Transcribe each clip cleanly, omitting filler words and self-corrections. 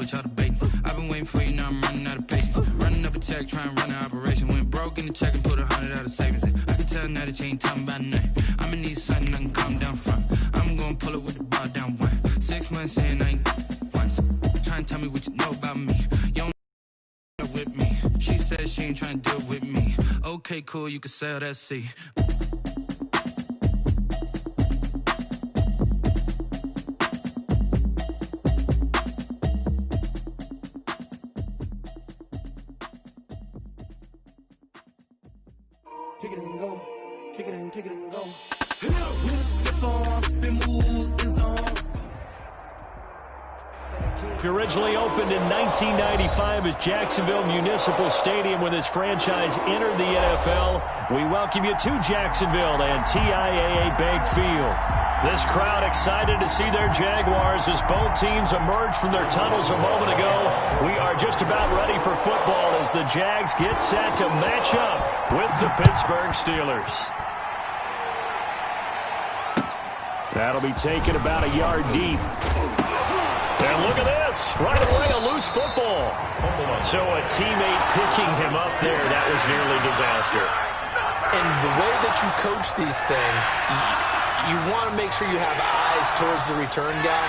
watch all the bait. I've been waiting for you, now I'm running out of patience. Running up a check, trying to run an operation. Went broke in the check and put 100 out of savings in. I can tell now that you ain't talking about nothing. I'ma need something I can calm down from. I'm gonna pull it with the bar down one. 6 months in, I ain't once. Trying to tell me what you know about me. You don't with me. She said she ain't trying to deal with me. Okay, cool, you can sell that seat. Kick it and go, kick it and go. Originally opened in 1995 as Jacksonville Municipal Stadium when this franchise entered the NFL. We welcome you to Jacksonville and TIAA Bank Field. This crowd excited to see their Jaguars as both teams emerged from their tunnels a moment ago. We are just about ready for football as the Jags get set to match up with the Pittsburgh Steelers. That'll be taken about a yard deep. And look at this. Right away, a loose football. So a teammate picking him up there, that was nearly disaster. And the way that you coach these things, you want to make sure you have eyes towards the return guy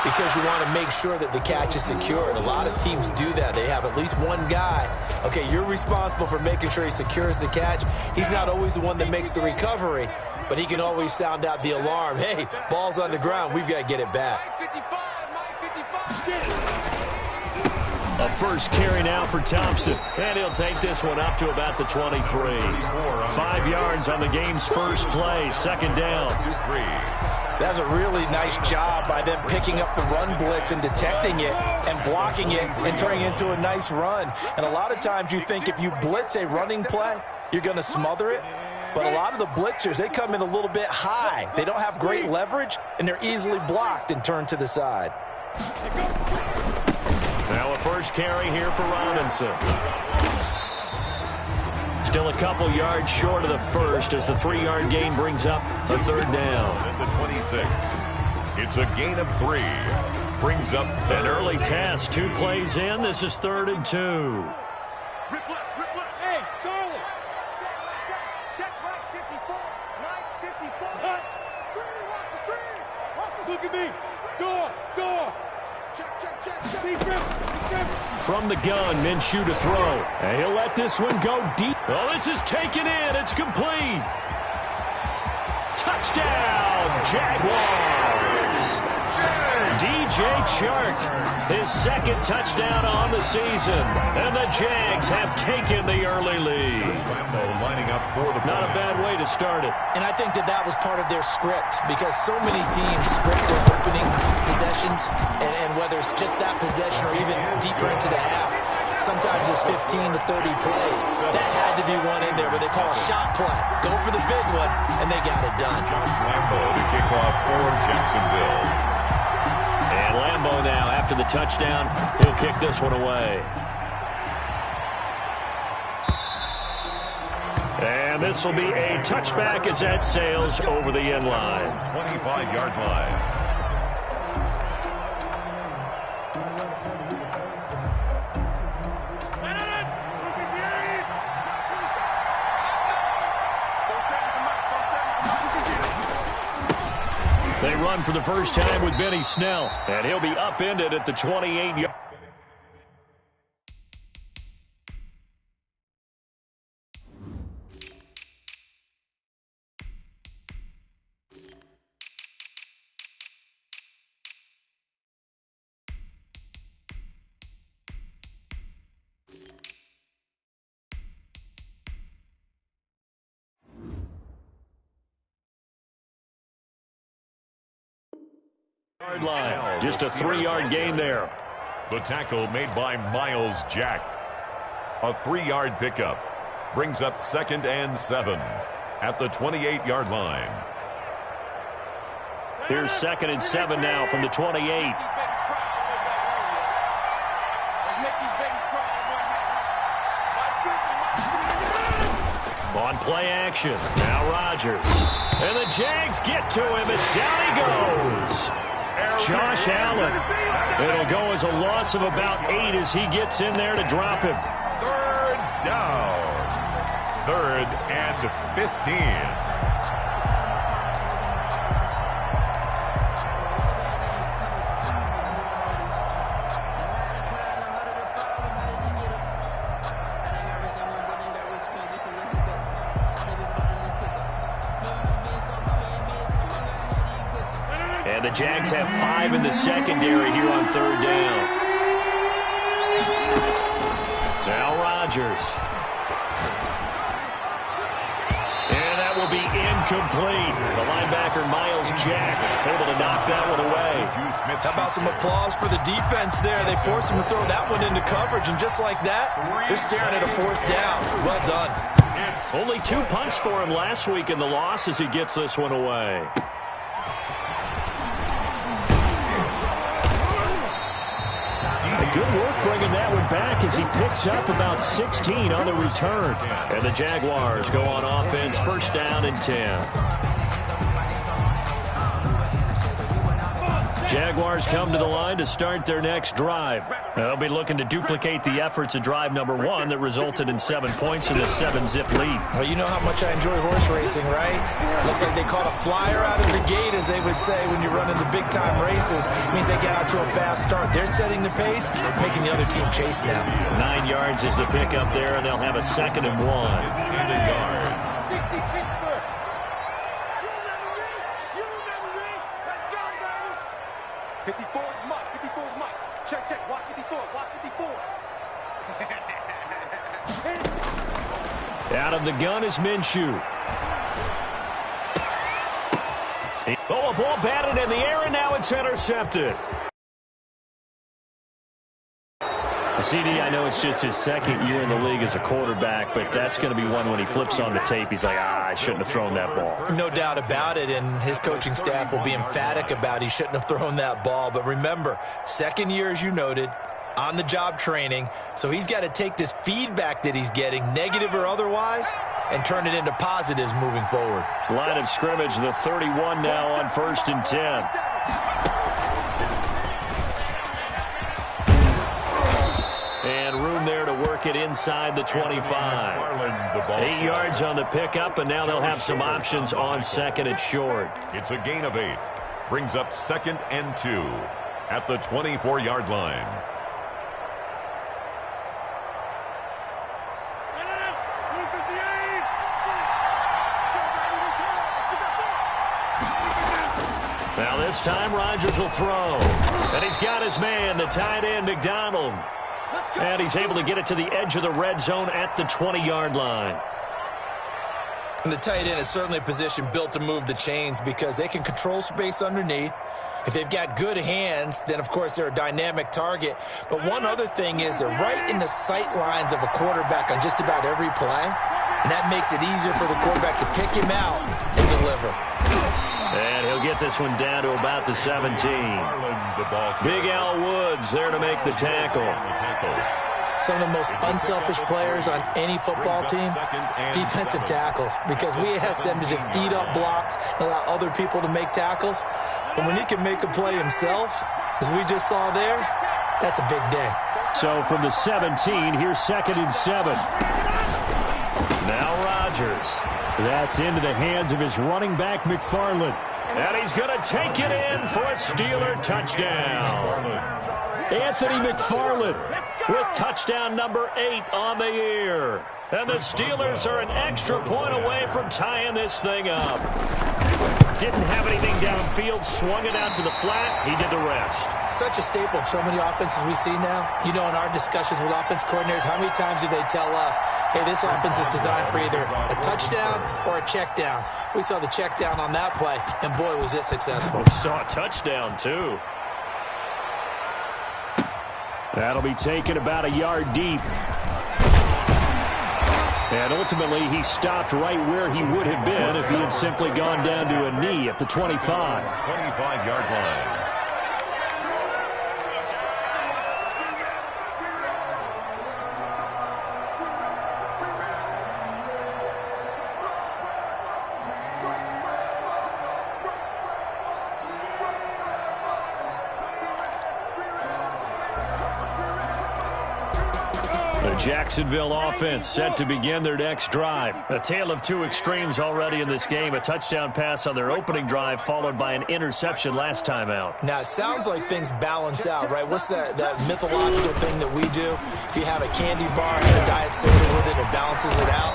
because you want to make sure that the catch is secured. A lot of teams do that. They have at least one guy. Okay, you're responsible for making sure he secures the catch. He's not always the one that makes the recovery, but he can always sound out the alarm. Hey, ball's on the ground. We've got to get it back. A first carry now for Thompson. And he'll take this one up to about the 23. 5 yards on the game's first play. Second down. That's a really nice job by them picking up the run blitz and detecting it and blocking it and turning it into a nice run. And a lot of times you think if you blitz a running play, you're going to smother it. But a lot of the blitzers, they come in a little bit high. They don't have great leverage, and they're easily blocked and turned to the side. Now a first carry here for Robinson. Still a couple yards short of the first as the 3-yard gain brings up a third down. At the 26. It's a gain of 3. Brings up an early test. 2 plays in. This is 3rd and 2. Rip left. Hey, Charlie. Check right 54. Right 54. Screen, watch the screen. Look at me. Door. Check. From the gun, Minshew to throw. And he'll let this one go deep. Oh, this is taken in. It's complete. Touchdown, Jaguars. DJ Chark, his second touchdown on the season. And the Jags have taken the early lead. Lining up for the Not a bad way to start it. And I think that was part of their script because so many teams script their opening possessions, and whether it's just that possession or even deeper into the half, sometimes it's 15 to 30 plays. That had to be one in there where they call a shot play. Go for the big one, and they got it done. Josh Lambo to kick off for Jacksonville. And Lambo now, after the touchdown, he'll kick this one away. And this will be a touchback as that sails over the end line. 25-yard line. They run for the first time with Benny Snell, and he'll be upended at the 28-yard. Line. Just a 3-yard gain there. The tackle made by Miles Jack. A 3-yard pickup brings up 2nd and 7 at the 28-yard line. Here's 2nd and 7 now from the 28. On play action. Now Rodgers. And the Jags get to him as down he goes. Josh Allen. It'll go as a loss of about 8 as he gets in there to drop him. Third down. 3rd and 15. And the Jags have 5 in the secondary here on 3rd down. Now Rodgers. And that will be incomplete. The linebacker, Miles Jack, able to knock that one away. How about some applause for the defense there? They forced him to throw that one into coverage, and just like that, they're staring at a 4th down. Well done. Only 2 punts for him last week in the loss as he gets this one away. Good work bringing that one back as he picks up about 16 on the return. And the Jaguars go on offense, 1st down and 10. Jaguars come to the line to start their next drive. They'll be looking to duplicate the efforts of drive number 1 that resulted in 7 points in the 7-zip lead. Well, you know how much I enjoy horse racing, right? Looks like they caught a flyer out of the gate, as they would say when you're running the big-time races. It means they get out to a fast start. They're setting the pace, making the other team chase now. 9 yards is the pickup there, and they'll have a 2nd and 1. 54 is Mike. 54 is Mike. Check, check. Watch 54. Watch 54. Out of the gun is Minshew. Oh, a ball batted in the air, and now it's intercepted. CD, I know it's just his 2nd year in the league as a quarterback, but that's going to be one when he flips on the tape. He's like, I shouldn't have thrown that ball. No doubt about it, and his coaching staff will be emphatic about he shouldn't have thrown that ball. But remember, 2nd year, as you noted, on-the-job training, so he's got to take this feedback that he's getting, negative or otherwise, and turn it into positives moving forward. Line of scrimmage, the 31 now on 1st and 10. And room there to work it inside the 25. 8 yards on the pickup, and now they'll have some options on 2nd and short. It's a gain of 8. Brings up 2nd and 2 at the 24-yard line. Now this time Rodgers will throw. And he's got his man, the tight end, McDonald. And he's able to get it to the edge of the red zone at the 20-yard line. And the tight end is certainly a position built to move the chains because they can control space underneath. If they've got good hands, then, of course, they're a dynamic target. But one other thing is they're right in the sight lines of a quarterback on just about every play. And that makes it easier for the quarterback to pick him out and deliver. And he'll get this one down to about the 17. Big Al Woods there to make the tackle. Some of the most unselfish players on any football team, defensive tackles, because we ask them to just eat up blocks and allow other people to make tackles. But when he can make a play himself, as we just saw there, that's a big day. So from the 17, here's 2nd and 7. Now Rodgers. That's into the hands of his running back, McFarland. And he's going to take it in for a Steeler touchdown. Anthony McFarland with touchdown number 8 on the year. And the Steelers are an extra point away from tying this thing up. Didn't have anything downfield, swung it out to the flat. He did the rest. Such a staple of so many offenses we see now. You know, in our discussions with offense coordinators, how many times do they tell us, hey, this offense is designed for either a touchdown or a check down. We saw the check down on that play, and boy, was it successful. We saw a touchdown, too. That'll be taken about a yard deep. And ultimately, he stopped right where he would have been if he had simply gone down to a knee at the 25. 25-yard line. The Jacksonville offense set to begin their next drive. A tale of two extremes already in this game. A touchdown pass on their opening drive, followed by an interception last time out. Now, it sounds like things balance out, right? What's that mythological thing that we do? If you have a candy bar and a diet soda with it, it balances it out.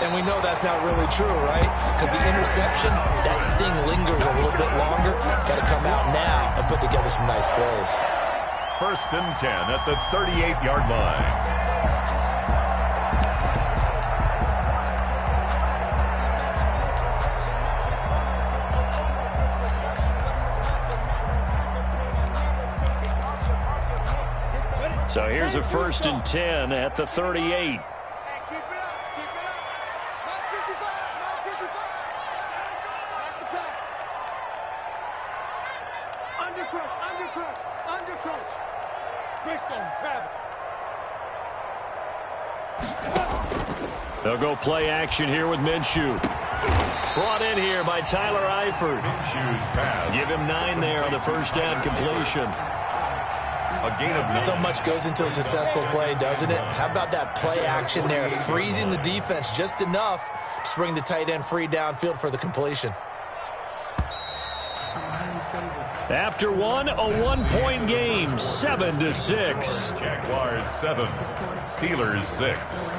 And we know that's not really true, right? Because the interception, that sting lingers a little bit longer. Got to come out now and put together some nice plays. 1st and 10 at the 38-yard line. So here's a 1st and 10 at the 38. They'll go play action here with Minshew. Brought in here by Tyler Eifert. Minshew's pass. Give him 9 there on the first down completion. A gain of 9. So much goes into a successful play, doesn't it? How about that play action there, freezing the defense just enough to bring the tight end free downfield for the completion. After one, a 1-point game, 7-6. Jaguars 7, Steelers 6.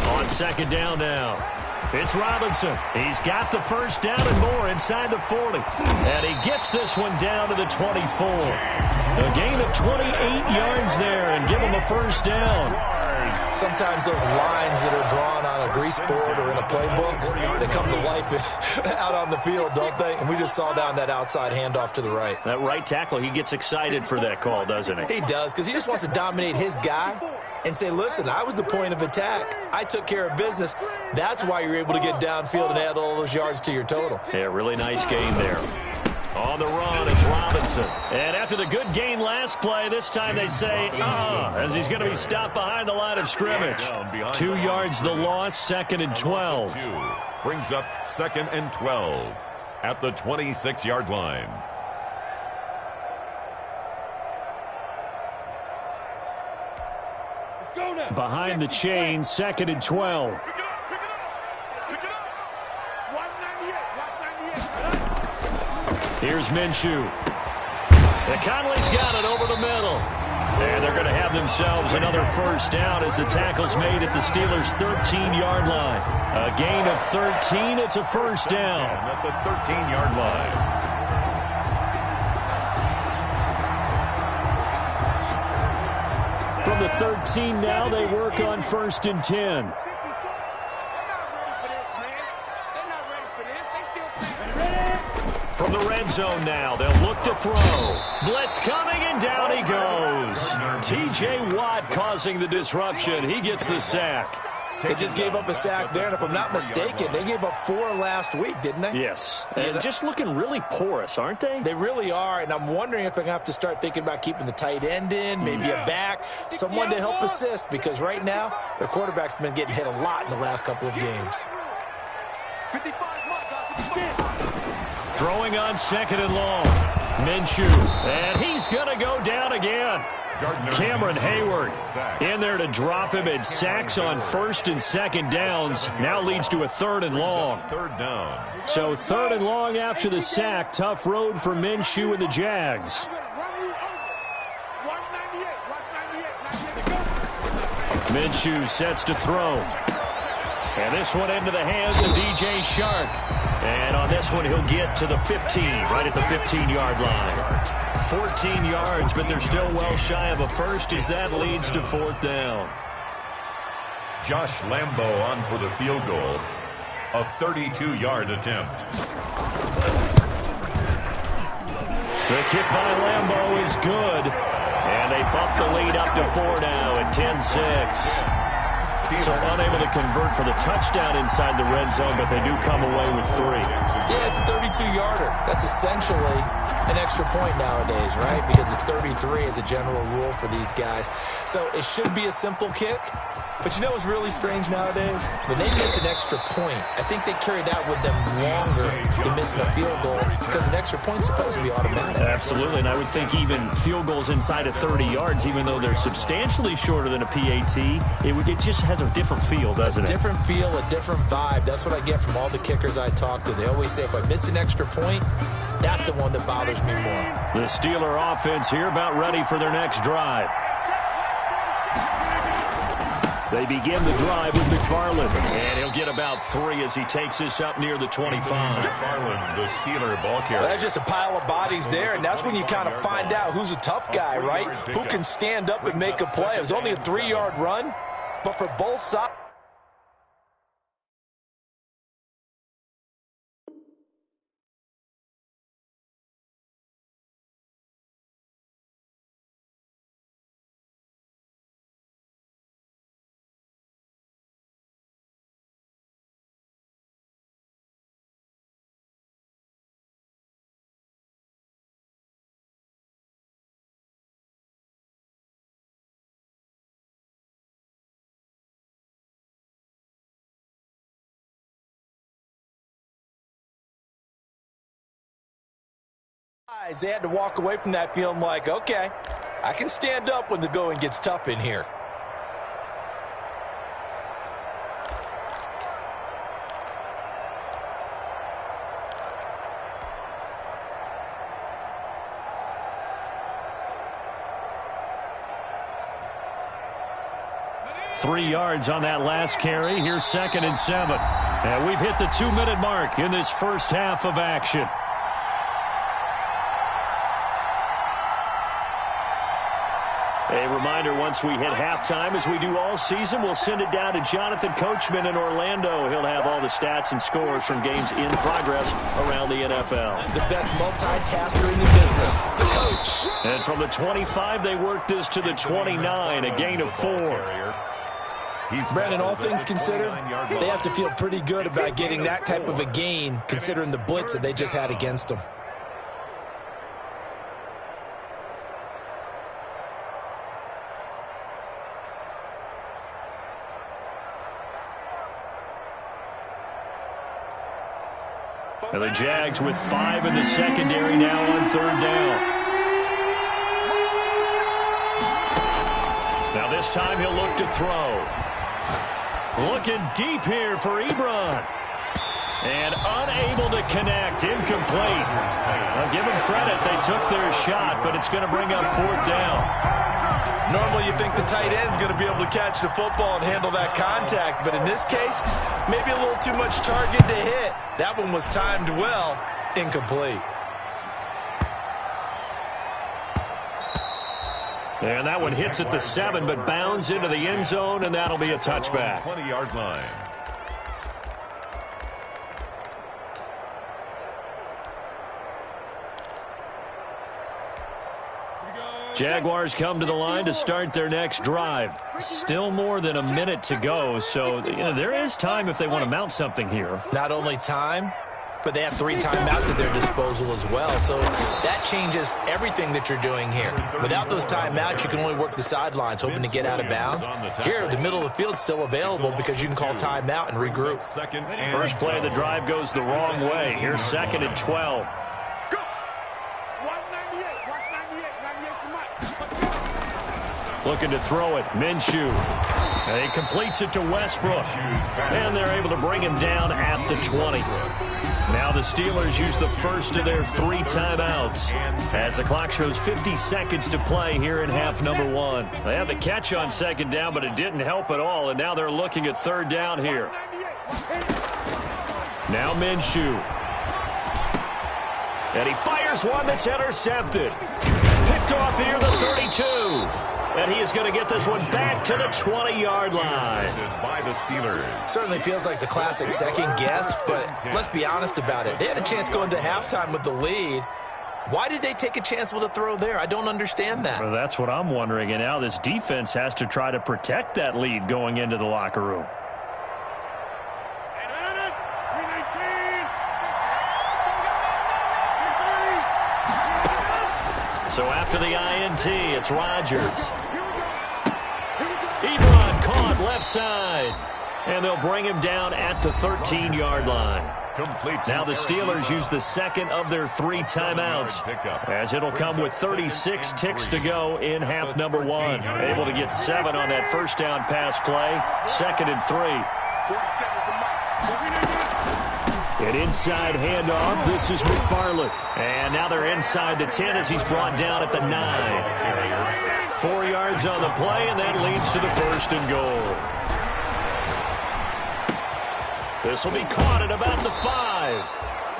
On second down now. It's Robinson. He's got the first down and more inside the 40. And he gets this one down to the 24. A gain of 28 yards there and give him a first down. Sometimes those lines that are drawn on a grease board or in a playbook, they come to life out on the field, don't they? And we just saw down that outside handoff to the right. That right tackle, he gets excited for that call, doesn't he? He does, because he just wants to dominate his guy and say, listen, I was the point of attack. I took care of business. That's why you're able to get downfield and add all those yards to your total. Yeah, really nice game there. On the run, it's Robinson. And after the good gain last play, this time they say, as he's going to be stopped behind the line of scrimmage. 2 yards the loss, 2nd and 12. Brings up 2nd and 12 at the 26-yard line. Behind the chain, 2nd and 12. Here's Minshew. The Conley's got it over the middle. And they're going to have themselves another first down as the tackle's made at the Steelers' 13-yard line. A gain of 13. It's a first down. At the 13-yard line. From the 13 now, they work on 1st and 10. From the red zone now, they'll look to throw. Blitz coming, and down he goes. T.J. Watt causing the disruption. He gets the sack. They just gave up a sack there, and if I'm not mistaken, they gave up 4 last week, didn't they? Yes. And just looking really porous, aren't they? They really are, and I'm wondering if they're going to have to start thinking about keeping the tight end in, maybe a back, someone to help assist, because right now, their quarterback's been getting hit a lot in the last couple of games. Throwing on 2nd and long. Minshew, and he's going to go down again. Cameron Hayward in there to drop him, and sacks on 1st and 2nd downs. Now leads to a 3rd and long. 3rd down. So 3rd and long after the sack. Tough road for Minshew and the Jags. Minshew sets to throw. And this one into the hands of DJ Shark. And on this one, he'll get to the 15, right at the 15-yard line. 14 yards, but they're still well shy of a first as that leads to 4th down. Josh Lambo on for the field goal. A 32-yard attempt. The kick by Lambo is good. And they bump the lead up to 4 now at 10-6. So unable to convert for the touchdown inside the red zone, but they do come away with 3. Yeah, it's a 32-yarder. That's essentially an extra point nowadays, right? Because it's 33 as a general rule for these guys. So it should be a simple kick. But you know what's really strange nowadays? When they miss an extra point, I think they carry that with them longer than missing a field goal because an extra point's supposed to be automatic. Absolutely, and I would think even field goals inside of 30 yards, even though they're substantially shorter than a PAT, it just has a different feel, doesn't it? A different feel, a different vibe. That's what I get from all the kickers I talk to. They always say if I miss an extra point, that's the one that bothers me more. The Steeler offense here about ready for their next drive. They begin the drive with McFarland, and he'll get about 3 as he takes this up near the 25. McFarland, the Steeler ball carrier. Well, there's just a pile of bodies there, and that's when you kind of find out who's a tough guy, right? Who can stand up and make a play. It was only a 3-yard run, but for both sides. They had to walk away from that feeling like, okay, I can stand up when the going gets tough in here. Three yards on that last carry. Here's 2nd and 7. And we've hit the 2-minute mark in this first half of action. A reminder, once we hit halftime, as we do all season, we'll send it down to Jonathan Coachman in Orlando. He'll have all the stats and scores from games in progress around the NFL. The best multitasker in the business, the coach. And from the 25, they work this to the 29, a gain of 4. Brandon, all things considered, they have to feel pretty good about getting that type of a gain, considering the blitz that they just had against them. And the Jags with 5 in the secondary now on 3rd down. Now this time he'll look to throw. Looking deep here for Ebron. And unable to connect. Incomplete. I'll give them credit. They took their shot, but it's going to bring up 4th down. Normally you think the tight end's going to be able to catch the football and handle that contact, but in this case, maybe a little too much target to hit. That one was timed well, incomplete. And that one hits at the 7, but bounds into the end zone, and that'll be a touchback. 20-yard line. Jaguars come to the line to start their next drive. Still more than a minute to go, so there is time if they want to mount something here. Not only time, but they have 3 timeouts at their disposal as well. So that changes everything that you're doing here. Without those timeouts, you can only work the sidelines, hoping to get out of bounds. Here, the middle of the field's still available because you can call timeout and regroup. First play of the drive goes the wrong way. Here's 2nd and 12. Looking to throw it. Minshew. And he completes it to Westbrook. And they're able to bring him down at the 20. Now the Steelers use the first of their 3 timeouts as the clock shows 50 seconds to play here in half number 1. They had the catch on 2nd down, but it didn't help at all, and now they're looking at 3rd down here. Now Minshew. And he fires one that's intercepted. Picked off here, the 32. And he is going to get this one back to the 20-yard line. By the Steelers. Certainly feels like the classic second guess, but let's be honest about it. They had a chance going to halftime with the lead, Why did they take a chance with a throw there? I don't understand that. Well, that's what I'm wondering. And now this defense has to try to protect that lead going into the locker room. So after the INT, it's Rodgers. Ebron caught left side. And they'll bring him down at the 13-yard line. Now the Steelers use the second of their 3 timeouts, as it'll come with 36 ticks to go in half number 1. Able to get 7 on that first down pass play. 2nd and 3. An inside handoff. This is McFarland. And now they're inside the 10 as he's brought down at the 9. 4 yards on the play, and that leads to the 1st and goal. This will be caught at about the 5.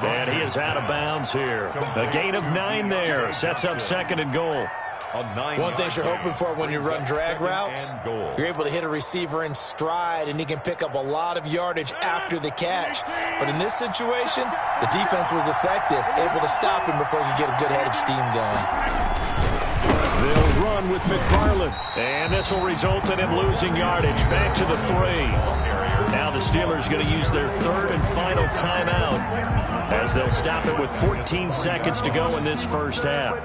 And he is out of bounds here. A gain of 9 there. Sets up 2nd and goal. One thing you're hoping for when you run drag routes, you're able to hit a receiver in stride, and he can pick up a lot of yardage after the catch. But in this situation, the defense was effective, able to stop him before he could get a good head of steam going. They'll run with McFarland. And this will result in him losing yardage. Back to the 3. Now the Steelers going to use their 3rd and final timeout, as they'll stop it with 14 seconds to go in this first half.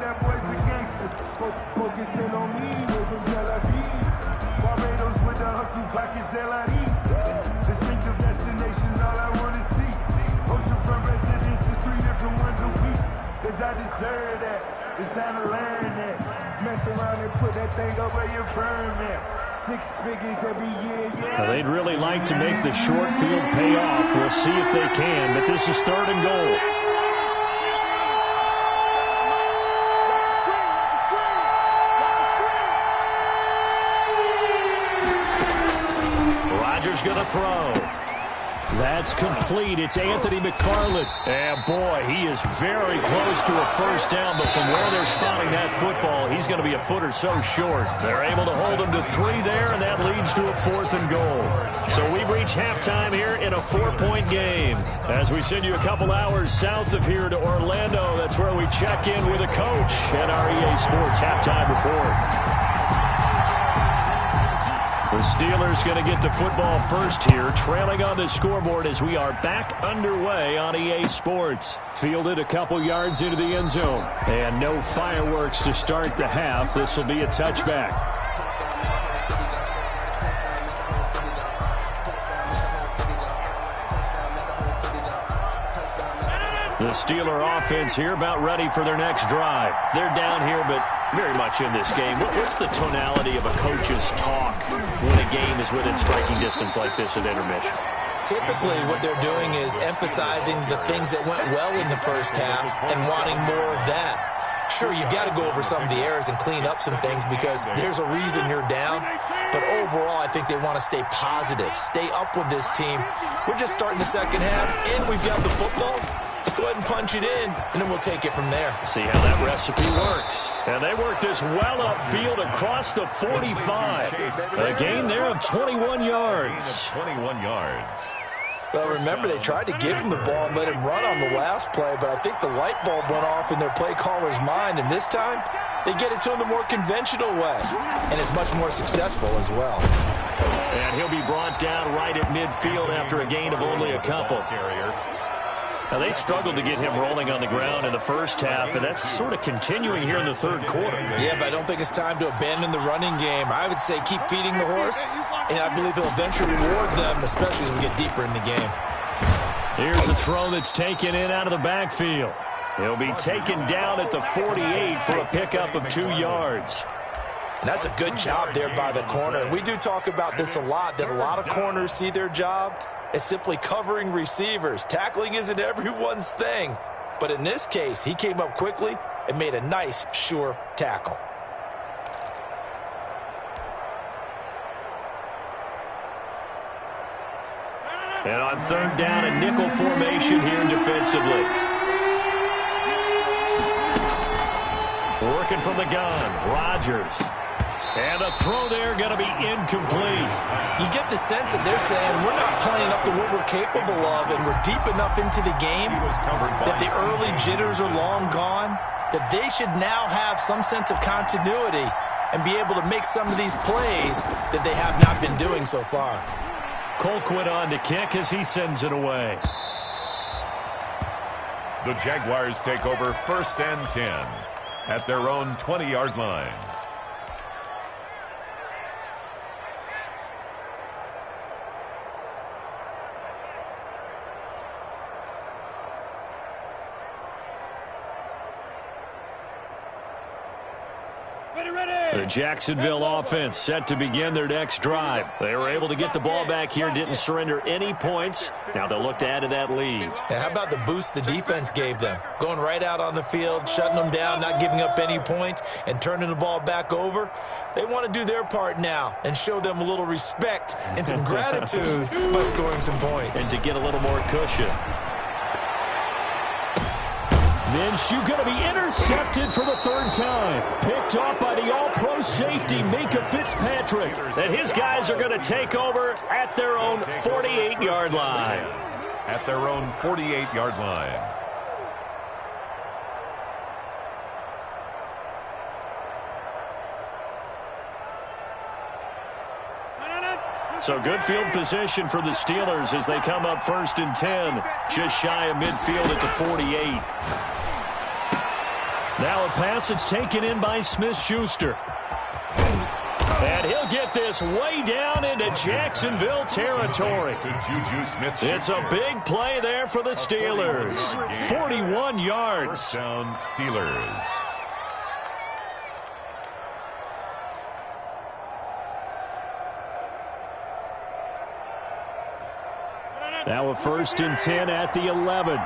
Focusing on me, way from Tel Aviv. Barbados with the hustle pockets, LIDs. Distinctive destinations, all I want to see. Oceanfront residences, 3 different ones a week. Cause I deserve that. It's time to learn that. Mess around and put that thing up where your permit. 6 figures every year, yeah. Now they'd really like to make the short field pay off. We'll see if they can, but this is 3rd and goal. Rodgers going to throw. That's complete. It's Anthony McFarland. And boy, he is very close to a first down, but from where they're spotting that football, he's going to be a foot or so short. They're able to hold him to 3 there, and that leads to a 4th and goal. So we've reached halftime here in a 4-point game. As we send you a couple hours south of here to Orlando, that's where we check in with a coach at our EA Sports Halftime Report. The Steelers going to get the football first here, trailing on the scoreboard as we are back underway on EA Sports. Fielded a couple yards into the end zone. And no fireworks to start the half. This will be a touchback. The Steeler offense here about ready for their next drive. They're down here, but very much in this game. What's the tonality of a coach's talk when a game is within striking distance like this at intermission? Typically, what they're doing is emphasizing the things that went well in the first half and wanting more of that. Sure, you've got to go over some of the errors and clean up some things because there's a reason you're down. But overall, I think they want to stay positive, stay up with this team. We're just starting the second half, and we've got the football. Let's go ahead and punch it in, and then we'll take it from there. See how that recipe works. And they work this well upfield across the 45. A gain there of 21 yards. 21 yards. Well, remember, they tried to give him the ball and let him run on the last play, but I think the light bulb went off in their play caller's mind, and this time they get it to him the more conventional way, and it's much more successful as well. And he'll be brought down right at midfield after a gain of only a couple. Now, they struggled to get him rolling on the ground in the first half, and that's sort of continuing here in the third quarter. Yeah, but I don't think it's time to abandon the running game. I would say keep feeding the horse, and I believe he'll eventually reward them, especially as we get deeper in the game. Here's a throw that's taken in out of the backfield. He'll be taken down at the 48 for a pickup of 2 yards. And that's a good job there by the corner. We do talk about this a lot, that a lot of corners see their job as simply covering receivers. Tackling isn't everyone's thing. But in this case, he came up quickly and made a nice, sure tackle. And on third down, a nickel formation here defensively. Working from the gun, Rodgers. And a throw there going to be incomplete. You get the sense that they're saying we're not playing up to what we're capable of, and we're deep enough into the game that the early jitters are long gone. that they should now have some sense of continuity and be able to make some of these plays that they have not been doing so far. Colquitt on to kick as he sends it away. The Jaguars take over 1st and 10 at their own 20-yard line. The Jacksonville offense set to begin their next drive. They were able to get the ball back here, didn't surrender any points. Now they'll look to add to that lead. Yeah, how about the boost the defense gave them? Going right out on the field, shutting them down, not giving up any points, and turning the ball back over. They want to do their part now and show them a little respect and some gratitude by scoring some points. And to get a little more cushion. Minshew going to be intercepted for the 3rd time. Picked off by the all-pro safety, Minka Fitzpatrick. And his guys are going to take over at their own 48-yard line. At their own 48-yard line. So good field position for the Steelers as they come up 1st and 10. Just shy of midfield at the 48. Now a pass that's taken in by Smith-Schuster. And he'll get this way down into Jacksonville territory. It's a big play there for the Steelers. 41 yards. 1st down, Steelers. Now a 1st and 10 at the 11.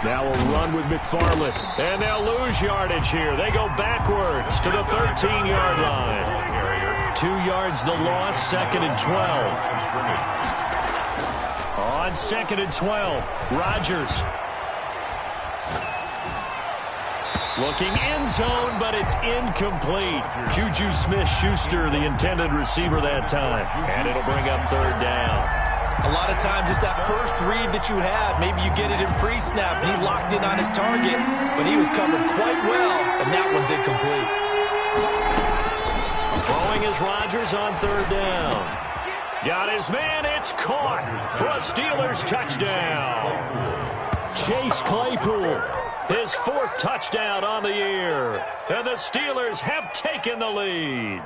Now a run with McFarland. And they'll lose yardage here. They go backwards to the 13-yard line. 2 yards the loss, 2nd and 12. On 2nd and 12, Rodgers. Looking end zone, but it's incomplete. Juju Smith-Schuster, the intended receiver that time. And it'll bring up 3rd down. A lot of times it's that first read that you have. Maybe you get it in pre-snap, and he locked in on his target, but he was covered quite well, and that one's incomplete. Throwing is Rodgers on 3rd down. Got his man, it's caught for a Steelers touchdown. Chase Claypool, his 4th touchdown on the year. And the Steelers have taken the lead.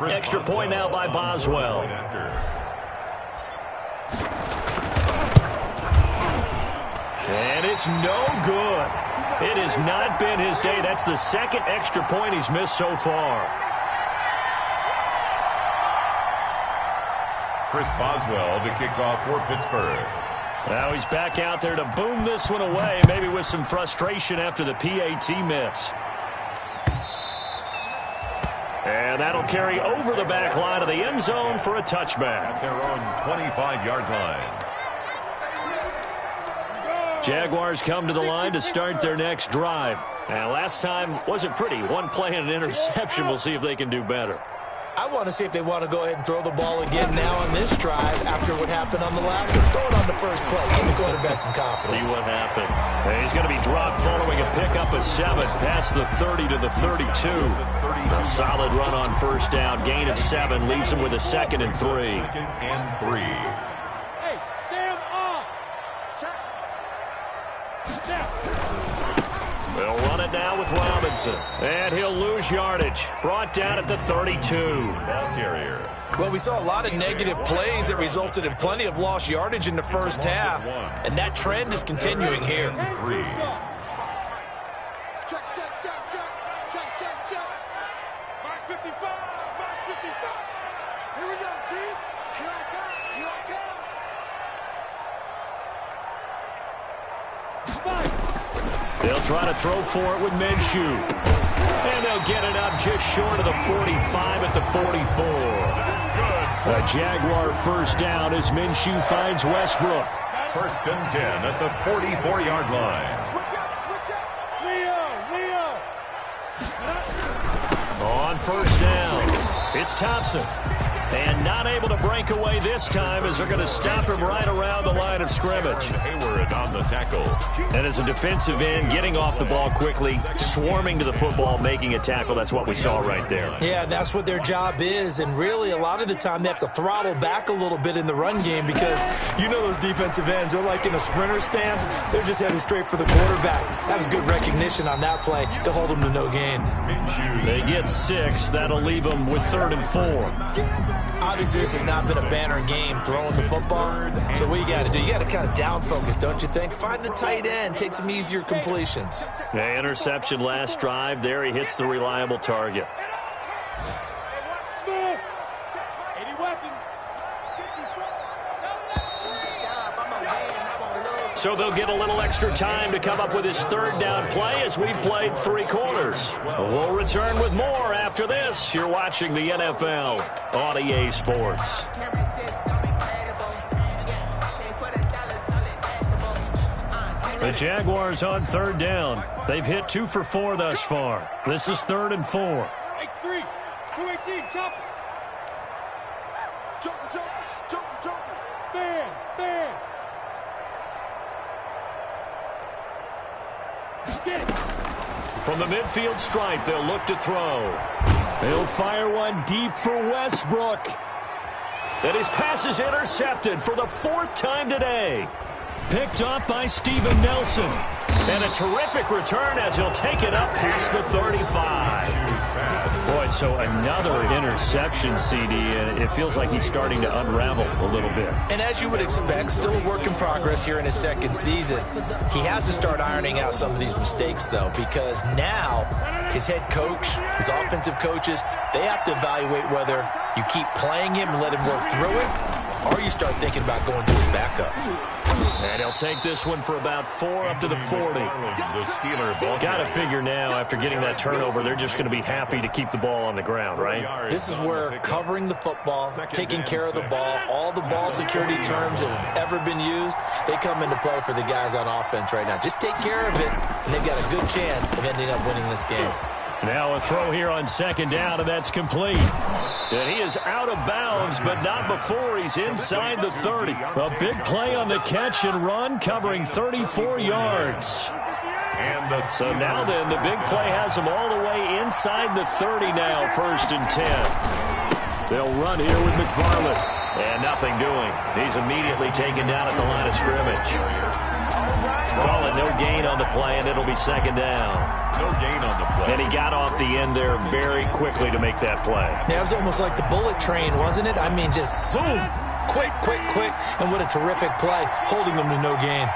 Extra point now by Boswell. And it's no good. It has not been his day. That's the 2nd extra point he's missed so far. Chris Boswell to kick off for Pittsburgh. Now he's back out there to boom this one away, maybe with some frustration after the PAT miss. And that'll carry over the back line of the end zone for a touchback. At their own 25-yard line. Jaguars come to the line to start their next drive. And last time wasn't pretty. One play and an interception. We'll see if they can do better. I want to see if they want to go ahead and throw the ball again now on this drive after what happened on the last one. Throw it on the first play. Give the quarterback some confidence. See what happens. And he's going to be dropped following a pickup of 7 past the 30 to the 32. A solid run on 1st down. Gain of 7 leaves him with a 2nd and 3. 2nd and 3. Hey, Sam off. Check. They'll run it now with Robinson. And he'll lose yardage. Brought down at the 32. Ball carrier. Well, we saw a lot of negative plays that resulted in plenty of lost yardage in the first half. And that trend is continuing here. 3. Check, check, check, check. Check, check, check. Mark 55. Mark 55. Here we go, team. Here I come. Here I come. Fight. They'll try to throw for it with Minshew. And they'll get it up just short of the 45 at the 44. A Jaguar 1st down as Minshew finds Westbrook. 1st and 10 at the 44-yard line. Switch up, switch up. Leo. On 1st down, it's Thompson. And not able to break away this time as they're going to stop him right around the line of scrimmage. Hayward on the tackle. And as a defensive end, getting off the ball quickly, swarming to the football, making a tackle, that's what we saw right there. Yeah, that's what their job is. And really, a lot of the time, they have to throttle back a little bit in the run game because you know those defensive ends are like in a sprinter stance. They're just headed straight for the quarterback. That was good recognition on that play to hold them to no gain. They get 6. That'll leave them with 3rd and 4. Obviously, this has not been a banner game throwing the football. So what you got to do, you got to kind of down focus, don't you think? Find the tight end, take some easier completions. The interception last drive. There he hits the reliable target. So they'll get a little extra time to come up with his 3rd down play as we've played 3 quarters. We'll return with more after this. You're watching the NFL on EA Sports. The Jaguars on 3rd down. They've hit 2 for 4 thus far. This is 3rd and 4. X3, 218, chop. Jump. Bam. From the midfield stripe, they'll look to throw. They'll fire one deep for Westbrook. And his pass is intercepted for the 4th time today. Picked up by Steven Nelson. And a terrific return as he'll take it up past the 35. Boy, so another interception, CD, and it feels like he's starting to unravel a little bit. And as you would expect, still a work in progress here in his 2nd season. He has to start ironing out some of these mistakes, though, because now his head coach, his offensive coaches, they have to evaluate whether you keep playing him and let him work through it, or you start thinking about going to his backup. And he'll take this one for about 4 up to the 40. Got to figure now, after getting that turnover, they're just going to be happy to keep the ball on the ground, right? This is where covering the football, taking care of the ball, all the ball security terms that have ever been used, they come into play for the guys on offense right now. Just take care of it, and they've got a good chance of ending up winning this game. Now a throw here on 2nd down, and that's complete. And he is out of bounds, but not before he's inside the 30. A big play on the catch and run, covering 34 yards. So now then, the big play has him all the way inside the 30 now, 1st and 10. They'll run here with McFarland. And nothing doing. He's immediately taken down at the line of scrimmage. Call it no gain on the play, and it'll be 2nd down. No gain on the play. And he got off the end there very quickly to make that play. Yeah, it was almost like the bullet train, wasn't it? I mean, just zoom, quick, and what a terrific play, holding them to no gain.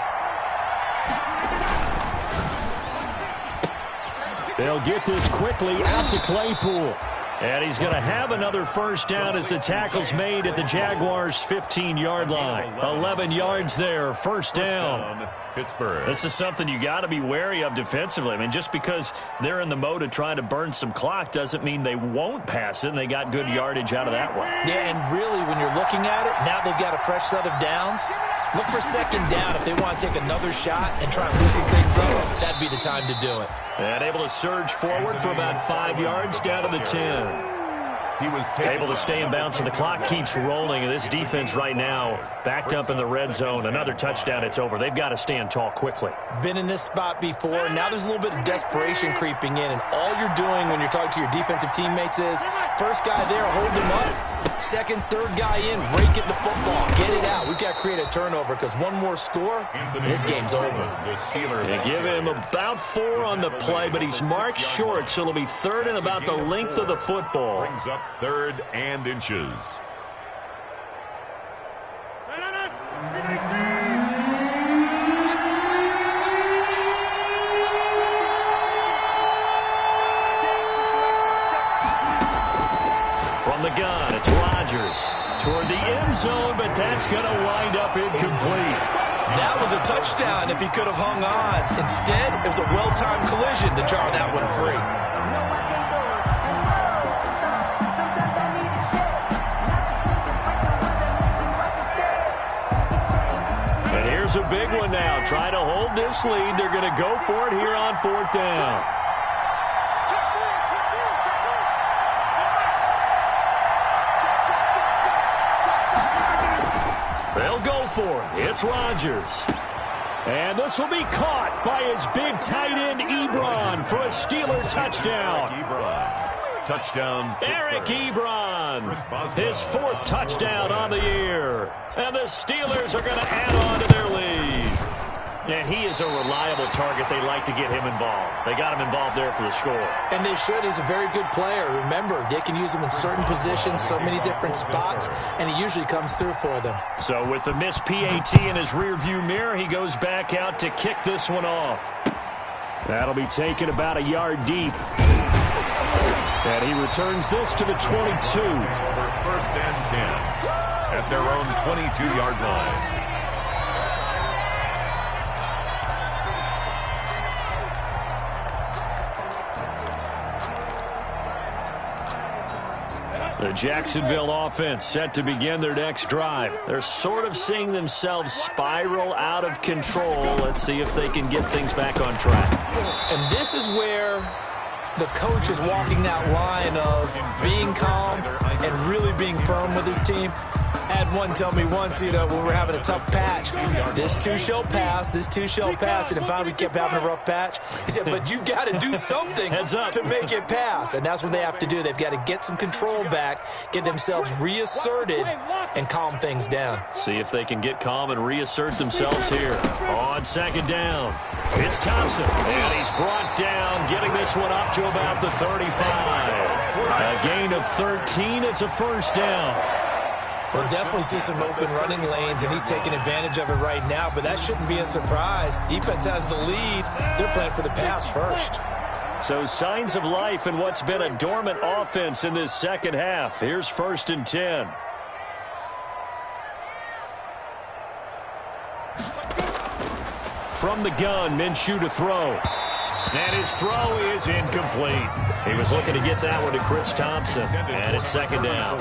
They'll get this quickly out to Claypool. And he's going to have another 1st down as the tackle's made at the Jaguars' 15-yard line. 11 yards there, 1st down. Pittsburgh. This is something you got to be wary of defensively. I mean, just because they're in the mode of trying to burn some clock doesn't mean they won't pass it, and they got good yardage out of that one. Yeah, and really, when you're looking at it, now they've got a fresh set of downs. Look for 2nd down if they want to take another shot and try and loosen things up. That'd be the time to do it. And able to surge forward for about 5 yards down to the 10. He was able to stay in bounds, and the clock keeps rolling. And this defense right now backed up in the red zone. Another touchdown, it's over. They've got to stand tall quickly. Been in this spot before. Now there's a little bit of desperation creeping in, and all you're doing when you're talking to your defensive teammates is first guy there, hold him up. 2nd, 3rd guy in, rake it the football. Get it out. We've got to create a turnover because one more score, and this game's over. They give him about 4 on the play, but he's marked short, so it'll be 3rd and about the length of the football. Brings up 3rd and inches. From the gun, it's Rodgers toward the end zone, but that's going to wind up incomplete. That was a touchdown if he could have hung on. Instead, it was a well-timed collision to jar that one free. And here's a big one now. Trying to hold this lead. They're going to go for it here on 4th down. They'll go for it. It's Rodgers. And this will be caught by his big tight end, Ebron, for a Steeler touchdown. Touchdown, Eric Ebron, his 4th touchdown on the year. And the Steelers are going to add on to their lead. And he is a reliable target. They like to get him involved. They got him involved there for the score. And they should. He's a very good player. Remember, they can use him in certain positions, so many different spots, and he usually comes through for them. So with the missed PAT in his rearview mirror, he goes back out to kick this one off. That'll be taken about a yard deep. And he returns this to the 22. Over 1st and 10 at their own 22-yard line. The Jacksonville offense set to begin their next drive. They're sort of seeing themselves spiral out of control. Let's see if they can get things back on track. And this is where the coach is walking that line of being calm and really being firm with his team. I had one tell me once, when we're having a tough patch, this too shall pass, this too shall pass. And finally we kept having a rough patch. He said, but you've got to do something to make it pass. And that's what they have to do. They've got to get some control back, get themselves reasserted, and calm things down. See if they can get calm and reassert themselves here. On 2nd down, it's Thompson. And he's brought down, getting this one up to about the 35. A gain of 13. It's a 1st down. We'll definitely see some open running lanes, and he's taking advantage of it right now, but that shouldn't be a surprise. Defense has the lead. They're playing for the pass first. So signs of life in what's been a dormant offense in this second half. Here's 1st and 10. From the gun, Minshew to throw. And his throw is incomplete. He was looking to get that one to Chris Thompson. And it's 2nd down.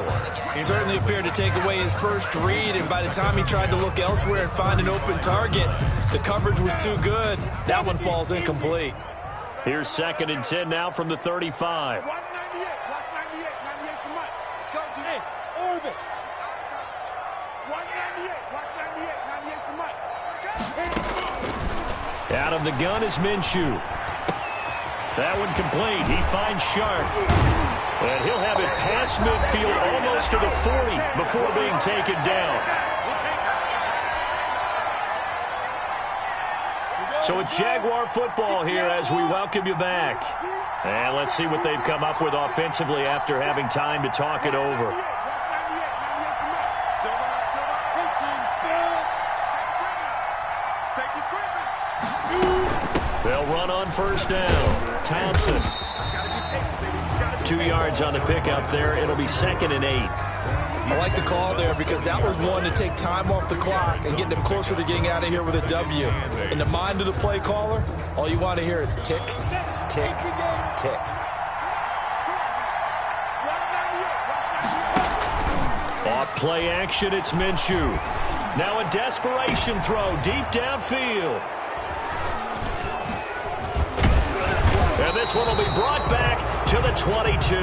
He certainly appeared to take away his first read, and by the time he tried to look elsewhere and find an open target, the coverage was too good. That one falls incomplete. Here's 2nd and 10 now from the 35. 198. Watch 98. 98 to Mike. Let's go, D. Hey, orbit. 198. Watch 98. 98 to Mike. Out of the gun is Minshew. That one complete. He finds Sharp. And he'll have it past midfield almost to the 40 before being taken down. So it's Jaguar football here as we welcome you back. And let's see what they've come up with offensively after having time to talk it over. They'll run on 1st down. Thompson. 2 yards on the pickup there. It'll be 2nd and 8. I like the call there because that was one to take time off the clock and get them closer to getting out of here with a W. In the mind of the play caller, all you want to hear is tick, tick, tick. Off play action, it's Minshew. Now a desperation throw deep downfield. And this one will be brought back to the 22.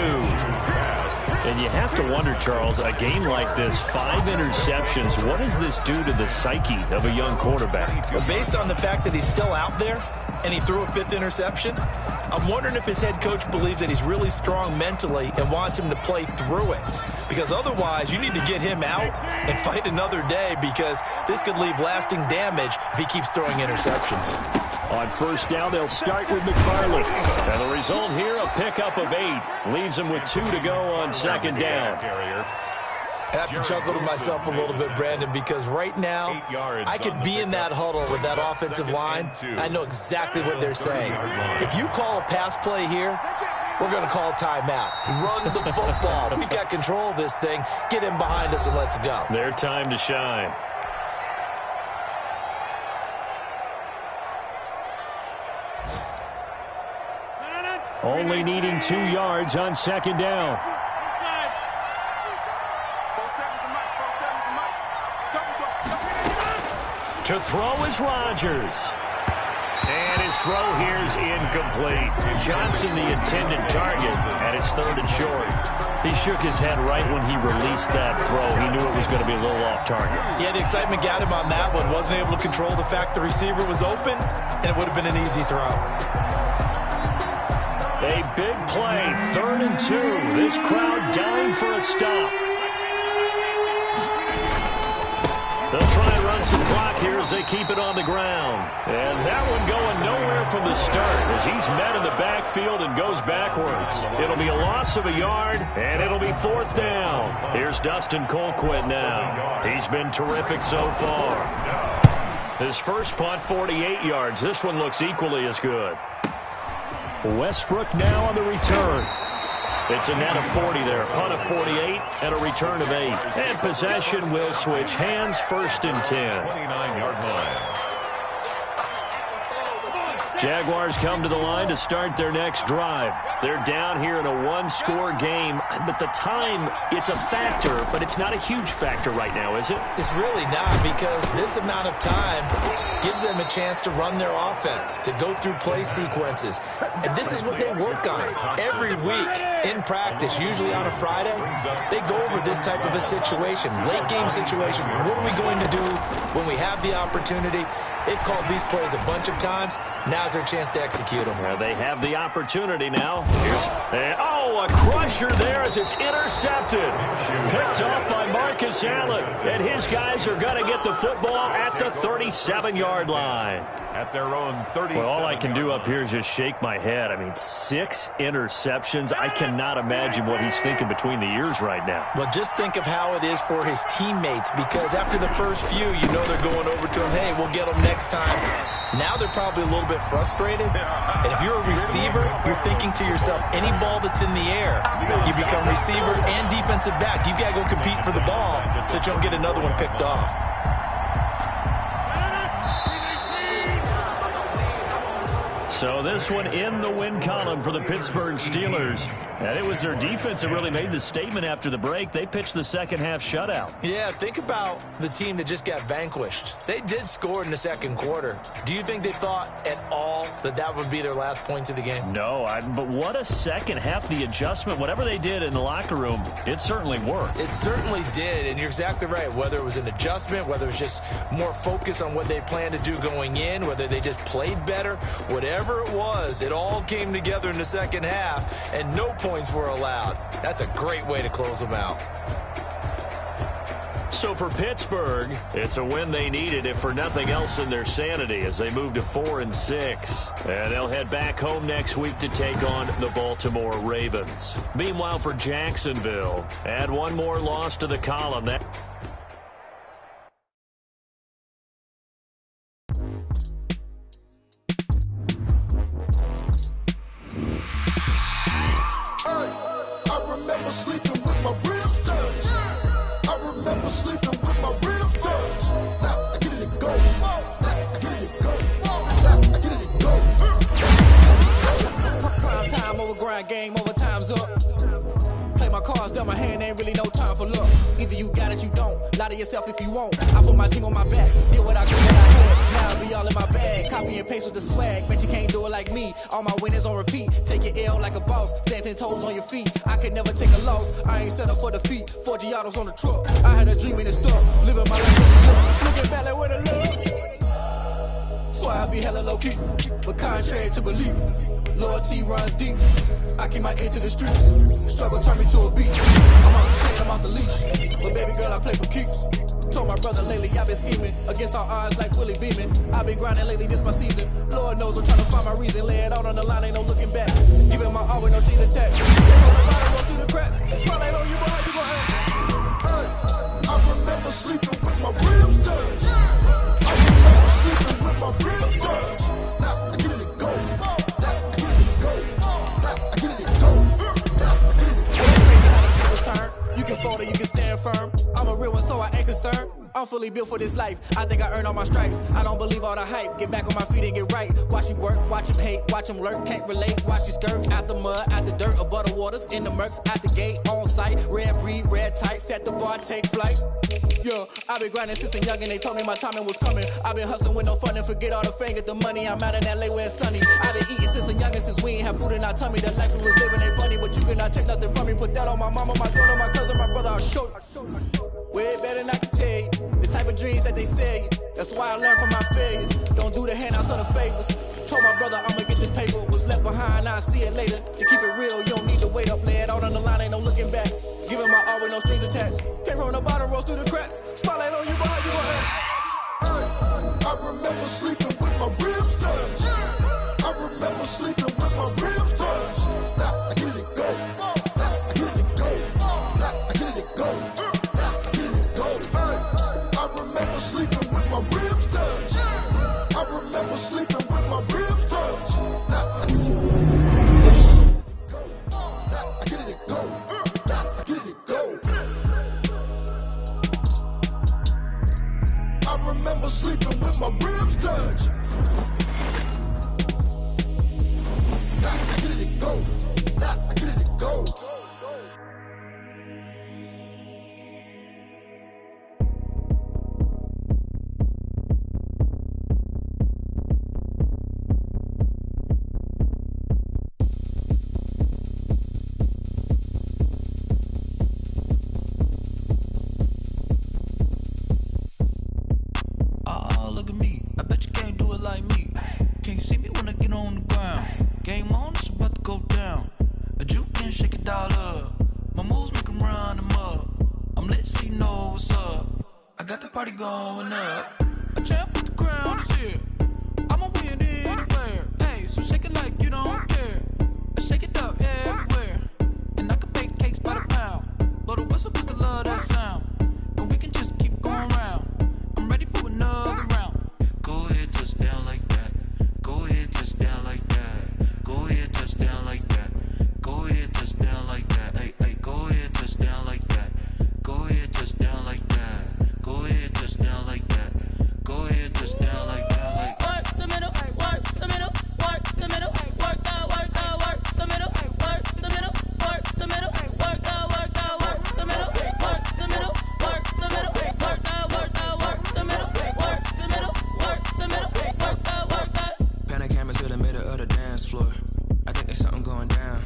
And you have to wonder, Charles, a game like this, 5 interceptions, what does this do to the psyche of a young quarterback? Well, based on the fact that he's still out there and he threw a 5th interception, I'm wondering if his head coach believes that he's really strong mentally and wants him to play through it. Because otherwise, you need to get him out and fight another day because this could leave lasting damage if he keeps throwing interceptions. On 1st down, they'll start with McFarland. And the result here, a pickup of 8. Leaves them with 2 to go on 2nd down. I have to chuckle to myself a little bit, Brandon, because right now, I could be in that huddle with that offensive line. I know exactly what they're saying. If you call a pass play here, we're going to call a timeout. Run the football. We got control of this thing. Get him behind us and let's go. Their time to shine. Only needing 2 yards on 2nd down. To throw is Rodgers. And his throw here is incomplete. Johnson, the intended target, and it's 3rd and short. He shook his head right when he released that throw. He knew it was going to be a little off target. Yeah, the excitement got him on that one. Wasn't able to control the fact the receiver was open, and it would have been an easy throw. A big play, 3rd and 2. This crowd dying for a stop. They'll try and run some clock here as they keep it on the ground. And that one going nowhere from the start as he's met in the backfield and goes backwards. It'll be a loss of a yard, and it'll be 4th down. Here's Dustin Colquitt now. He's been terrific so far. His first punt, 48 yards. This one looks equally as good. Westbrook now on the return. It's a net of 40 there. Punt of 48 and a return of 8. And possession will switch hands, 1st and 10. 29-yard line. Jaguars come to the line to start their next drive. They're down here in a 1-score game, but the time, it's a factor, but it's not a huge factor right now, is it? It's really not, because this amount of time gives them a chance to run their offense, to go through play sequences. And this is what they work on every week in practice, usually on a Friday. They go over this type of a situation, late game situation. What are we going to do when we have the opportunity? They've called these plays a bunch of times. Now's their chance to execute them. Well, they have the opportunity now. A crusher there as it's intercepted. Picked off by Marcus Allen. And his guys are going to get the football at the 37-yard line. At their own 37. Well, all I can do up here is just shake my head. I mean, 6 interceptions. I cannot imagine what he's thinking between the ears right now. Well, just think of how it is for his teammates, because after the first few, you know they're going over to him, hey, we'll get them next time. Now they're probably a little bit frustrated. And if you're a receiver, you're thinking to yourself, any ball that's in the air, you become receiver and defensive back. You've got to go compete for the ball so that you don't get another one picked off. So this one in the win column for the Pittsburgh Steelers. And it was their defense that really made the statement after the break. They pitched the second half shutout. Yeah, think about the team that just got vanquished. They did score in the second quarter. Do you think they thought at all that that would be their last points of the game? No, but what a second half. The adjustment, whatever they did in the locker room, it certainly worked. It certainly did, and you're exactly right. Whether it was an adjustment, whether it was just more focus on what they planned to do going in, whether they just played better, whatever it was, it all came together in the second half, and no points were allowed. That's a great way to close them out. So for Pittsburgh, it's a win they needed, if for nothing else in their sanity, as they move to 4-6. And they'll head back home next week to take on the Baltimore Ravens. Meanwhile, for Jacksonville, add one more loss to the column. Game over, time's up. Play my cards, dealt my hand, ain't really no time for luck. Either you got it, you don't. Lie to yourself if you won't. I put my team on my back, did what I could, what I had. Now it be all in my bag. Copy and paste with the swag. Bet you can't do it like me. All my winners on repeat. Take your L like a boss. Stand 10 toes on your feet. I can never take a loss. I ain't set up for defeat. 4 Giottos on the truck. I had a dream and it stuck. Living my life. Looking back like where the love. So I be hella low key. But contrary to belief, loyalty runs deep. I keep my ear to the streets. Struggle turn me to a beast. I'm out the chain, I'm out the leash. But baby girl, I play for keeps. Told my brother lately I've been scheming against all odds like Willie Beeman. I've been grinding lately, this my season. Lord knows I'm trying to find my reason. Lay it out on the line, ain't no looking back. Giving my all with no strings attached. Go through the cracks. Spotlight on you, but how you gon' act? I remember sleeping with my ribs touched. I remember sleeping with my ribs touched. Now I get it to go. You can fold or you can stand firm. I'm a real one, so I ain't concerned. I'm fully built for this life. I think I earned all my stripes. I don't believe all the hype. Get back on my feet and get right. Watch him work, watch him hate, watch him lurk. Can't relate, watch you skirt. Out the mud, out the dirt, above the waters, in the murks, out the gate, on site. Red breed, red tight, set the bar, take flight. Yeah, I've been grinding since a young and they told me my timing was coming. I've been hustling with no fun and forget all the fame, get the money. I'm out in LA where it's sunny. I've been eating since a youngin', since we ain't have food in our tummy. The life we was living ain't funny, but you cannot take nothing from me. Put that on my mama, my daughter, my cousin, my brother, I'll show you. Way better than I can tell you. The type of dreams that they sell you. That's why I learned from my failures. Don't do the handouts or the favors. Told my brother I'ma get this paper. Was left behind, I'll see it later. To keep it real, you don't need to wait up. Lay it out on the line, ain't no looking back. Giving my all with no strings attached. Came from the bottom, rose through the cracks. Spotlight on you, but how you gon' act? I remember sleeping with my ribs touched. I remember sleeping with my ribs touched. Now I get it go. Now I get it go. Now I get it go. Now I get it go. I remember sleeping with my ribs touched. I remember sleeping with my ribs touched. Now I get it go. Now I get it go. Now I get it go. I remember sleeping with my ribs touched. Now I get it go. Now I get it go. Oh, look at me. I bet you can't do it like me. Can't see me when I get on the ground. Game on, it's about to go down. A juke and shake it all up. My moves make them run them up. I'm lit so you know what's up. I got the party going up. A champ with the crown is here. I'ma win anywhere. Hey, so shake it like you don't care. I shake it up everywhere. And I can bake cakes by the pound. Blow the whistle cause I love that sound. And we can just keep going round. I'm ready for another round. Go ahead, touch down like that. Go ahead, touch down like that. Go ahead, touch down like that. Go ahead, touch down like that. Hey, hey, go ahead, touch down like that. Go ahead, touch down like that. Go ahead, touch down like that. Go ahead, touch down like that. Like work the middle, work the middle, work the middle, work out, work out, work the middle, work the middle, work the middle, work out, work out, work the middle, work the middle, work the middle, work out, work out, work the middle, work the middle, work the middle, work out, work out. Pan the camera to the middle of the dance floor. I think there's something going down.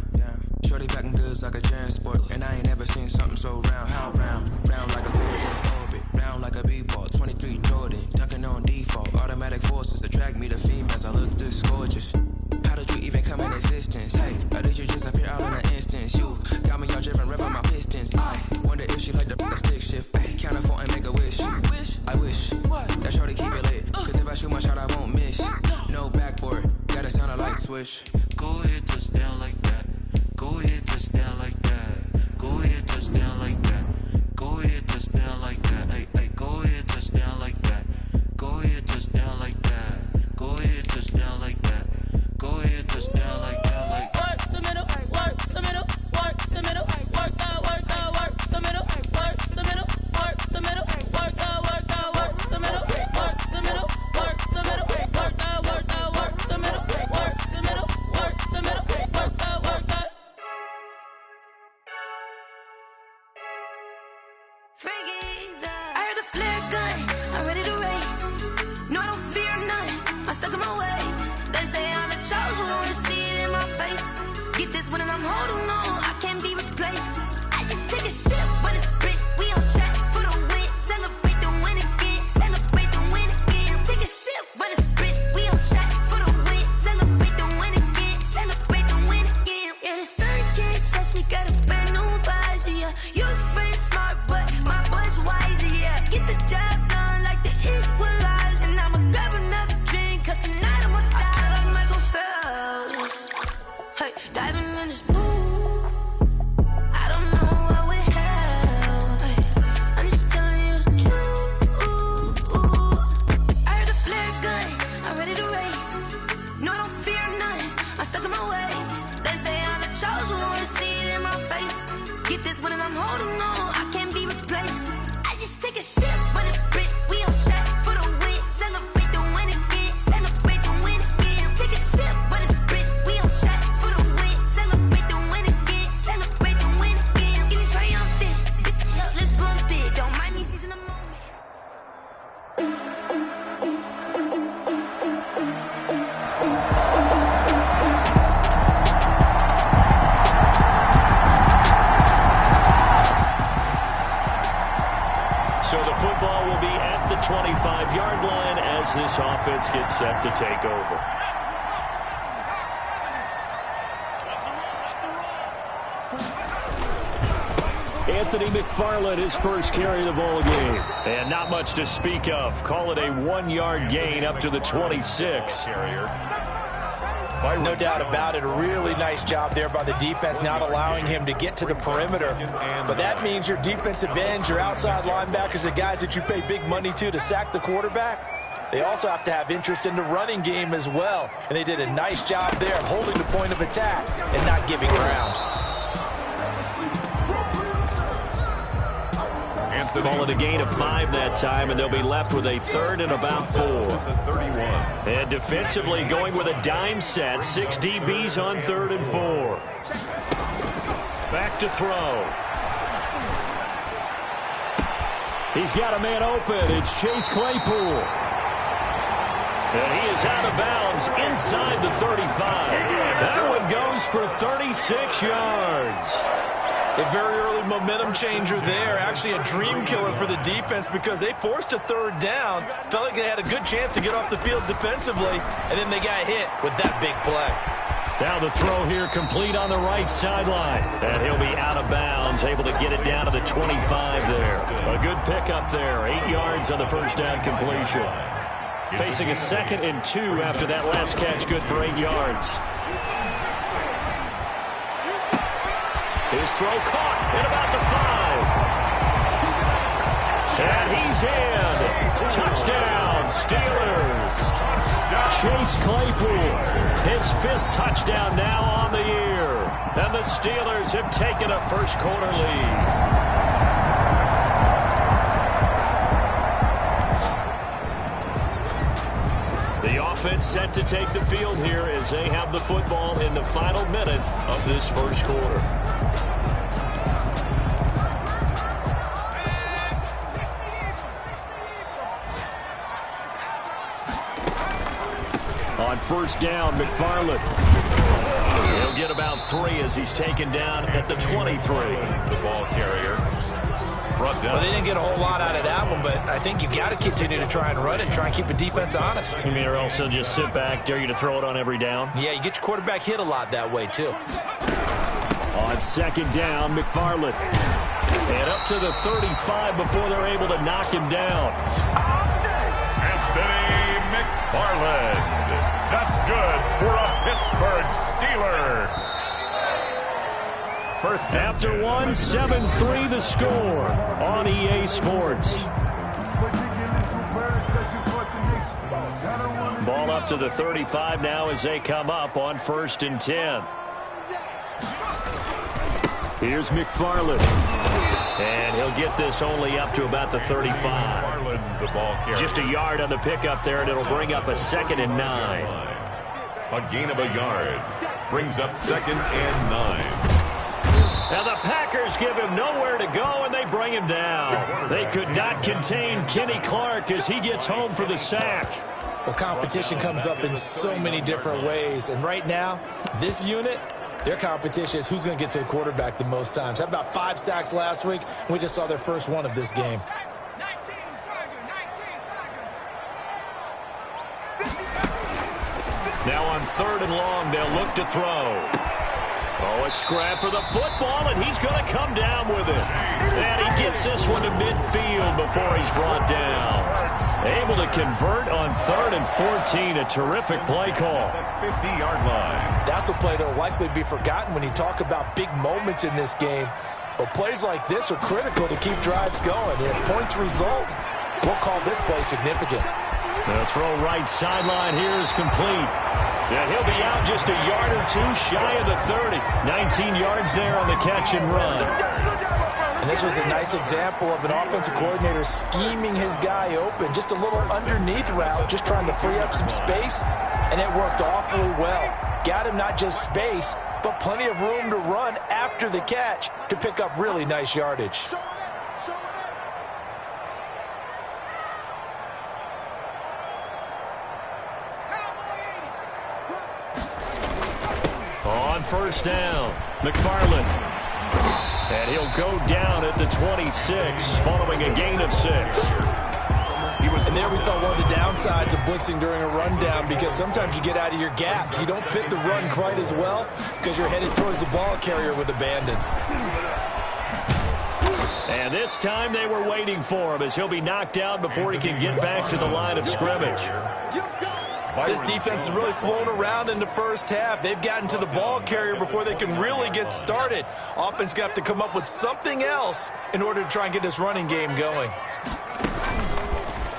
Shorty packing goods like a transport, and I ain't never seen something so round. How round? Round like a paper in orbit, round like a b-ball. 23 Jordan, dunking on default. Automatic forces attract me to females. I look this gorgeous. How did you even come in existence? Hey, or did you just appear out in an instance? You got me all driven, revving my pistons. I wonder if she like the stick shift. Hey, count a 4 and make a wish. I wish that shorty keep it lit. Cause if I shoot my shot, I won't miss. No backboard, gotta sound a light swish. Go ahead, touch down like that. Go ahead, touch down like that. Go ahead, touch down like that. Go ahead, touch down like that. Hey, hey, go ahead, touch down like that. Go ahead, touch down like that. Go ahead, touch down like that. Go ahead, touch down like that. Like work the middle, work the middle, work the middle, work out, work out, work the middle, work the middle, work the middle, work out, work out, work the middle, work the middle, work the middle, work out, work out, work the middle, work the middle, work the middle, work out, work out. I heard the flare gun, I'm ready to race. No, I don't fear none, I'm stuck in my ways. They say I'm the chosen one, to see it in my face. Get this one and I'm holding on, I can't be replaced. I just take a sip when it's split, we on track for the win. Celebrate the win again, celebrate the win again. Take a sip when it's split, we on track for the win. Celebrate the win again, celebrate the win again. Yeah, the sun can't touch me, got a brand new visor, yeah. You're friend smart, but my boy's wiser, yeah. Get the job done like the equalizer. And I'ma grab another drink, cause tonight I'ma die like Michael Phelps. Hey, diving in this pool, I don't know what we have. Hey, I'm just telling you the truth. I heard the flare gun, I'm ready to race. No, I don't fear none, I'm stuck in my ways. They say I'm the chosen one, to see it in my face. Get this one and I'm holding on, I can't be replaced. I just take a sip when it's as this offense gets set to take over. Anthony McFarland, his first carry of the ball game. And not much to speak of. Call it a 1-yard gain up to the 26. No doubt about it. A really nice job there by the defense, not allowing him to get to the perimeter. But that means your defensive ends, your outside linebackers, the guys that you pay big money to sack the quarterback, they also have to have interest in the running game as well. And they did a nice job there of holding the point of attack and not giving ground. Call it a gain of 5 that time, and they'll be left with a 3rd and about 4. And defensively going with a dime set, 6 DBs on 3rd and 4. Back to throw. He's got a man open. It's Chase Claypool. And he is out of bounds inside the 35. That one goes for 36 yards. A very early momentum changer there. Actually a dream killer for the defense because they forced a 3rd down. Felt like they had a good chance to get off the field defensively, and then they got hit with that big play. Now the throw here complete on the right sideline. And he'll be out of bounds, able to get it down to the 25 there. A good pickup there. 8 yards on the first down completion. Facing a 2nd and 2 after that last catch, good for 8 yards. His throw caught at about the 5. And he's in. Touchdown, Steelers. Chase Claypool, his 5th touchdown now on the year. And the Steelers have taken a first-quarter lead. The offense set to take the field here as they have the football in the final minute of this first quarter. On first down, McFarland. He'll get about 3 as he's taken down at the 23. The ball carrier. Well, they didn't get a whole lot out of that one, but I think you've got to continue to try and run it, try and keep the defense honest. You mean or else they'll just sit back, dare you to throw it on every down? Yeah, you get your quarterback hit a lot that way, too. On second down, McFarland. And up to the 35 before they're able to knock him down. Anthony McFarland. That's good for a Pittsburgh Steeler. First after 1, 7-3 the score on EA Sports. Ball up to the 35 now as they come up on 1st and 10. Here's McFarland. And he'll get this only up to about the 35. Just a yard on the pickup there, and it'll bring up a 2nd and 9. A gain of a yard brings up 2nd and 9. Now the Packers give him nowhere to go, and they bring him down. They could not contain Kenny Clark as he gets home for the sack. Well, competition comes up in so many different ways, and right now, this unit, their competition is who's going to get to the quarterback the most times. Had about 5 sacks last week. We just saw their first one of this game. Now on 3rd and long, they'll look to throw. Oh, a scrap for the football, and he's going to come down with it. And he gets this one to midfield before he's brought down. Able to convert on 3rd and 14. A terrific play call. 50-yard line. That's a play that will likely be forgotten when you talk about big moments in this game. But plays like this are critical to keep drives going. If points result, we'll call this play significant. The throw right sideline here is complete. And he'll be out just a yard or 2 shy of the 30. 19 yards there on the catch and run. And this was a nice example of an offensive coordinator scheming his guy open. Just a little underneath route, just trying to free up some space, and it worked awfully well. Got him not just space, but plenty of room to run after the catch to pick up really nice yardage. On first down, McFarland. And he'll go down at the 26 following a gain of 6. He was And there we saw one of the downsides of blitzing during a rundown, because sometimes you get out of your gaps. You don't fit the run quite as well because you're headed towards the ball carrier with abandon. And this time they were waiting for him as he'll be knocked out before he can get back to the line of scrimmage. This defense is really flown around in the first half. They've gotten to the ball carrier before they can really get started. Offense going to have to come up with something else in order to try and get this running game going.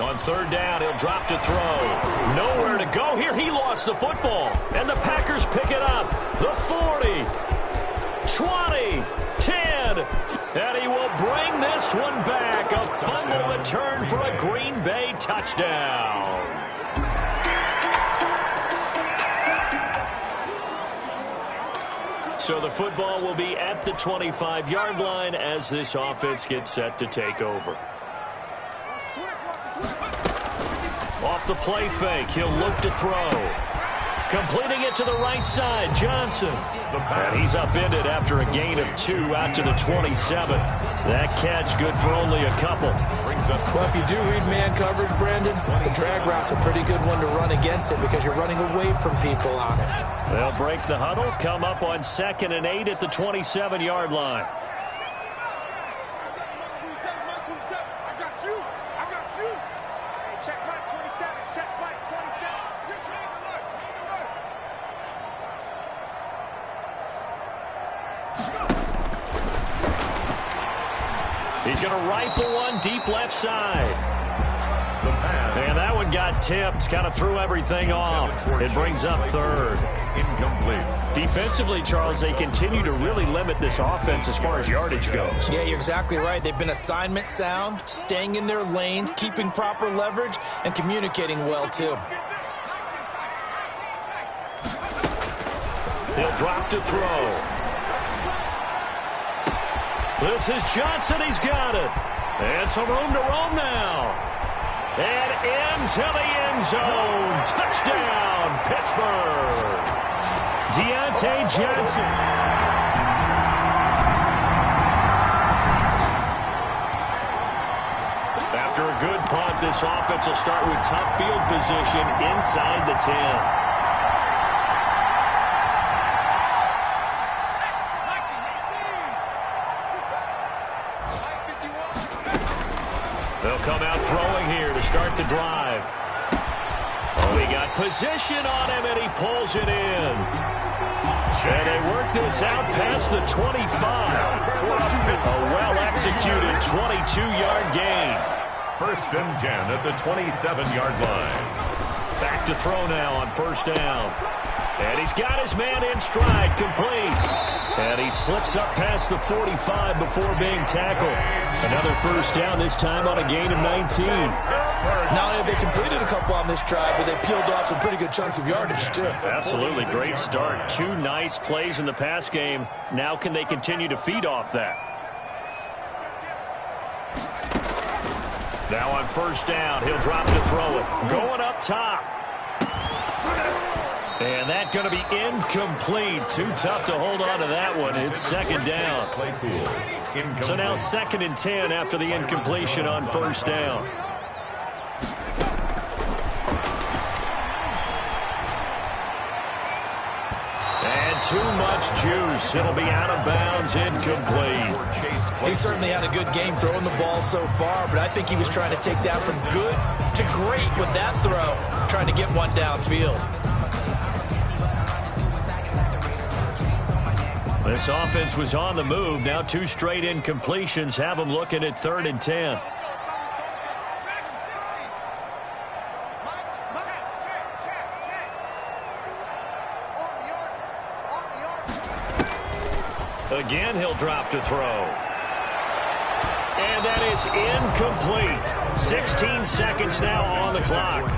On third down, he'll drop to throw. Nowhere to go here. He lost the football. And the Packers pick it up. The 40, 20, 10. And he will bring this one back. A fumble return for a Green Bay touchdown. So the football will be at the 25-yard line as this offense gets set to take over. Off the play fake, he'll look to throw. Completing it to the right side, Johnson. And he's upended after a gain of 2 out to the 27. That catch good for only a couple. Well, if you do read man coverage, Brandon, the drag route's a pretty good one to run against it because you're running away from people on it. They'll break the huddle, come up on 2nd and 8 at the 27-yard line. He's going to rifle one deep left side. And that one got tipped, kind of threw everything off. It brings up 3rd. Incomplete. Defensively, Charles, they continue to really limit this offense as far as yardage goes. Yeah, you're exactly right. They've been assignment sound, staying in their lanes, keeping proper leverage, and communicating well, too. He'll drop to throw. This is Johnson. He's got it. And some room to roam now. And into the end zone. Touchdown, Pittsburgh. Deontay Johnson. After a good punt, this offense will start with tough field position inside the 10. They'll come out throwing here to start the drive. Oh, he got position on him, and he pulls it in. And they work this out past the 25. A well-executed 22-yard gain. 1st and 10 at the 27-yard line. Back to throw now on 1st down. And he's got his man in stride, complete. And he slips up past the 45 before being tackled. Another 1st down, this time on a gain of 19. Not only have they completed a couple on this drive, but they peeled off some pretty good chunks of yardage, too. Absolutely, great start. 2 nice plays in the pass game. Now can they continue to feed off that? Now on 1st down, he'll drop to throw it. Going up top. And that's going to be incomplete. Too tough to hold on to that one. It's 2nd down. So now 2nd and 10 after the incompletion on 1st down. And too much juice. It'll be out of bounds, incomplete. He certainly had a good game throwing the ball so far, but I think he was trying to take that from good to great with that throw, trying to get one downfield. This offense was on the move. Now 2 straight incompletions have them looking at 3rd and 10. Again, he'll drop to throw. And that is incomplete. 16 seconds now on the clock.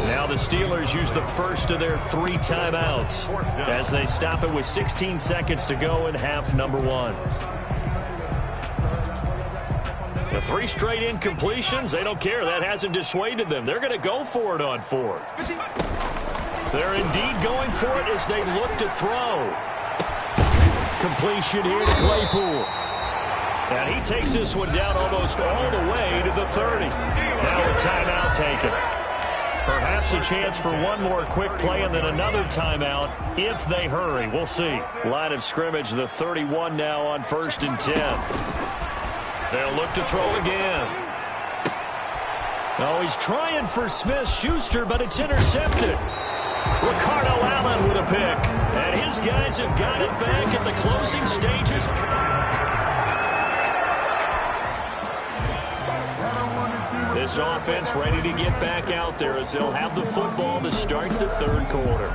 Now the Steelers use the first of their 3 timeouts as they stop it with 16 seconds to go in half number 1. The 3 straight incompletions, they don't care. That hasn't dissuaded them. They're going to go for it on 4th. They're indeed going for it as they look to throw. Completion here to Claypool. And he takes this one down almost all the way to the 30. Now a timeout taken. Perhaps a chance for one more quick play and then another timeout if they hurry. We'll see. Line of scrimmage, the 31 now on 1st and 10. They'll look to throw again. Oh, he's trying for Smith-Schuster, but it's intercepted. Ricardo Allen with a pick. And his guys have got it back at the closing stages. This offense ready to get back out there as they'll have the football to start the 3rd quarter.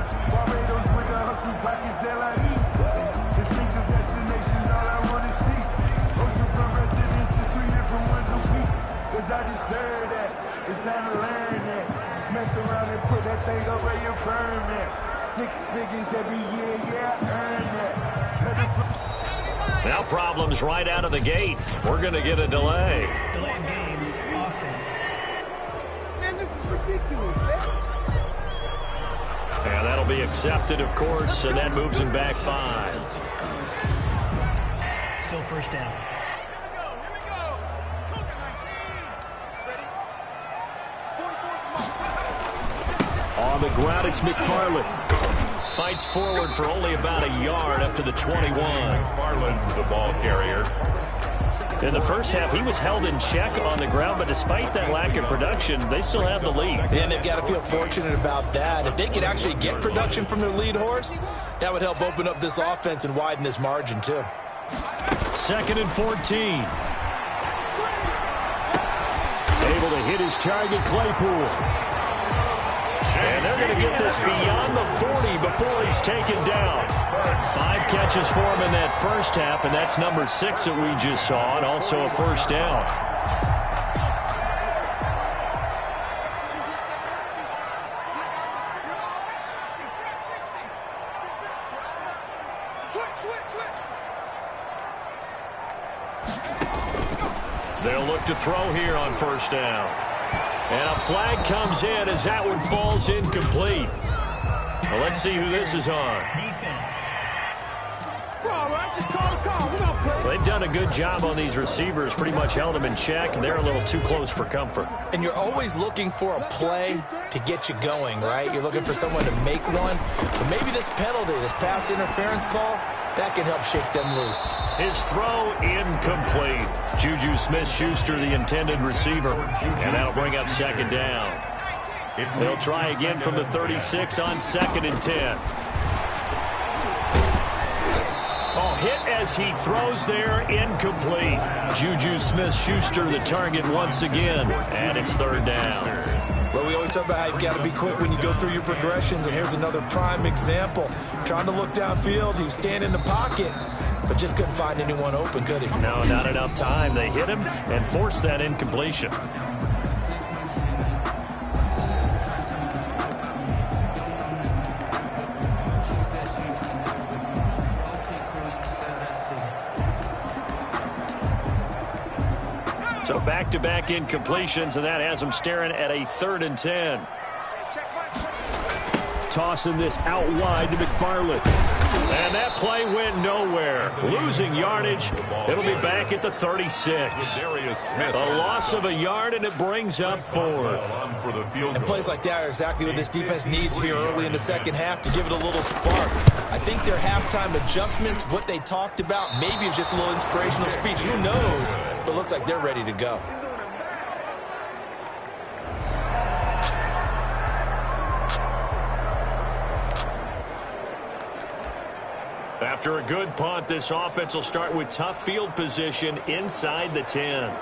It's time to learn that. Mess around and put that thing up where you burn that. 6 figures every year, yeah, earn that. Now problems right out of the gate. We're going to get a delay. Delay of game, offense. Man, this is ridiculous, man. And that'll be accepted, of course, and that moves him back 5. Still 1st down. On the ground, it's McFarland. Fights forward for only about a yard up to the 21. McFarland, the ball carrier. In the first half, he was held in check on the ground, but despite that lack of production, they still have the lead. And they've got to feel fortunate about that. If they could actually get production from their lead horse, that would help open up this offense and widen this margin, too. 2nd and 14. Able to hit his target, Claypool. And they're going to get this beyond the 40 before he's taken down. 5 catches for him in that first half, and that's number 6 that we just saw, and also a 1st down. They'll look to throw here on 1st down. And a flag comes in as that one falls incomplete. Well, let's see who this is on. Defense. Just call the call. We're gonna play. They've done a good job on these receivers, pretty much held them in check, and they're a little too close for comfort. And you're always looking for a play to get you going, right? You're looking for someone to make one. But maybe this penalty, this pass interference call, that can help shake them loose. His throw incomplete. Juju Smith-Schuster, the intended receiver. And that'll bring up 2nd down. They'll try again from the 36 on 2nd and 10. Oh, hit as he throws there, incomplete. Juju Smith-Schuster, the target once again. And it's 3rd down. Well, we always talk about how you've got to be quick when you go through your progressions, and here's another prime example. Trying to look downfield, he was standing in the pocket, but just couldn't find anyone open, could he? No, not enough time. They hit him and forced that incompletion. So back-to-back incompletions, and that has them staring at a 3rd and 10. Tossing this out wide to McFarland. And that play went nowhere. Losing yardage. It'll be back at the 36. A loss of a yard, and it brings up 4th. And plays like that are exactly what this defense needs here early in the 2nd half to give it a little spark. I think their halftime adjustments, what they talked about, maybe it was just a little inspirational speech. Who knows? But it looks like they're ready to go. After a good punt, this offense will start with tough field position inside the 10.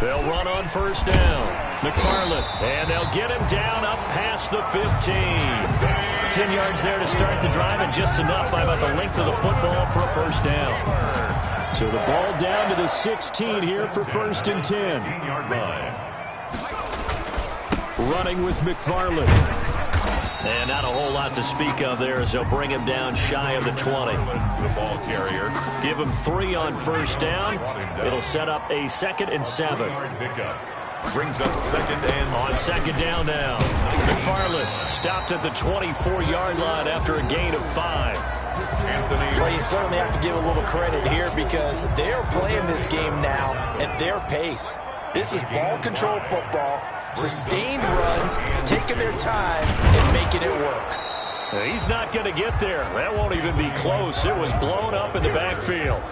They'll run on 1st down. McFarland, and they'll get him down up past the 15. 10 yards there to start the drive, and just enough by about the length of the football for a 1st down. So the ball down to the 16 here for 1st and 10. 10-yard line. Running with McFarland. And not a whole lot to speak of there as they'll bring him down shy of the 20. The ball carrier. Give him 3 on first down. It'll set up a 2nd and 7. Pickup. Brings up 2nd and on 2nd down now. McFarland stopped at the 24-yard line after a gain of 5. Well, you certainly have to give a little credit here because they're playing this game now at their pace. This is ball control football, sustained runs, taking their time and making it work. He's not going to get there. That won't even be close. It was blown up in the backfield.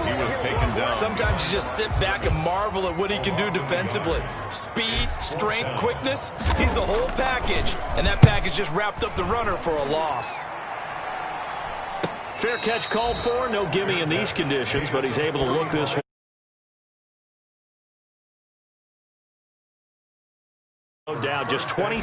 He was taken down. Sometimes you just sit back and marvel at what he can do defensively. Speed, strength, quickness. He's the whole package. And that package just wrapped up the runner for a loss. Fair catch called for. No gimme in these conditions, but he's able to look this one down just 20.